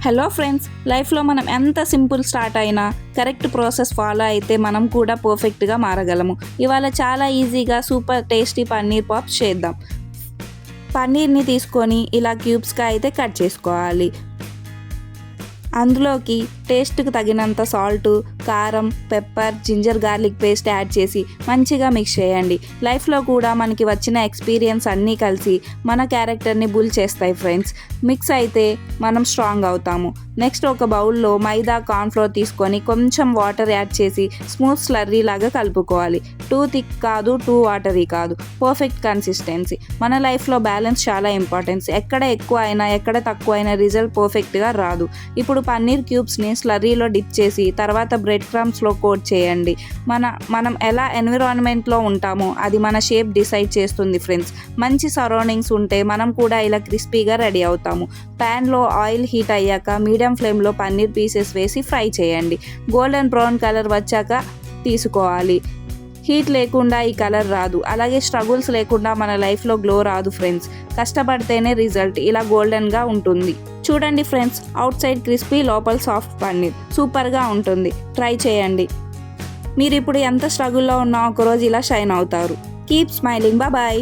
Hello friends, లైఫ్లో మనం ఎంత సింపుల్ స్టార్ట్ అయినా కరెక్ట్ ప్రాసెస్ ఫాలో అయితే మనం కూడా పర్ఫెక్ట్గా మారగలము. ఇవాళ చాలా ఈజీగా సూపర్ టేస్టీ పన్నీర్ పాప్స్ చేద్దాం. పన్నీర్ని తీసుకొని ఇలా క్యూబ్స్గా అయితే కట్ చేసుకోవాలి. అందులోకి టేస్ట్కి తగినంత సాల్టు, కారం, pepper, ginger garlic paste add చేసి మంచిగా మిక్స్ చేయండి. లైఫ్లో కూడా మనకి వచ్చిన ఎక్స్పీరియన్స్ అన్నీ కలిసి మన క్యారెక్టర్ని బుల్ చేస్తాయి ఫ్రెండ్స్. మిక్స్ అయితే మనం స్ట్రాంగ్ అవుతాము. నెక్స్ట్ ఒక బౌల్లో మైదా, కార్న్ఫ్లోర్ తీసుకొని కొంచెం వాటర్ యాడ్ చేసి స్మూత్ స్లర్రీ లాగా కలుపుకోవాలి. టూ థిక్ కాదు, టూ వాటరీ కాదు, పర్ఫెక్ట్ కన్సిస్టెన్సీ. మన లైఫ్లో బ్యాలెన్స్ చాలా ఇంపార్టెన్స్. ఎక్కడ ఎక్కువ అయినా ఎక్కడ తక్కువ అయినా రిజల్ట్ పర్ఫెక్ట్గా రాదు. ఇప్పుడు పన్నీర్ క్యూబ్స్ని స్లర్రీలో డిప్ చేసి తర్వాత బ్రెడ్ క్రమ్స్లో కోట్ చేయండి. మనం ఎలా ఎన్విరాన్మెంట్లో ఉంటామో అది మన షేప్ డిసైడ్ చేస్తుంది ఫ్రెండ్స్. మంచి సరౌండింగ్స్ ఉంటే మనం కూడా ఇలా క్రిస్పీగా రెడీ అవుతాము. ప్యాన్లో ఆయిల్ హీట్ అయ్యాక మీడియం ఫ్లేమ్లో పన్నీర్ పీసెస్ వేసి ఫ్రై చేయండి. గోల్డెన్ బ్రౌన్ కలర్ వచ్చాక తీసుకోవాలి. హీట్ లేకుండా ఈ కలర్ రాదు. అలాగే స్ట్రగుల్స్ లేకుండా మన లైఫ్లో గ్లో రాదు ఫ్రెండ్స్. కష్టపడితేనే రిజల్ట్ ఇలా గోల్డెన్గా ఉంటుంది. చూడండి ఫ్రెండ్స్, అవుట్ సైడ్ క్రిస్పీ, లోపల సాఫ్ట్ పన్నీర్ సూపర్గా ఉంటుంది. ట్రై చేయండి. మీరు ఇప్పుడు ఎంత స్ట్రగుల్లో ఉన్నా ఒకరోజు ఇలా షైన్ అవుతారు. Keep smiling. బాయ్.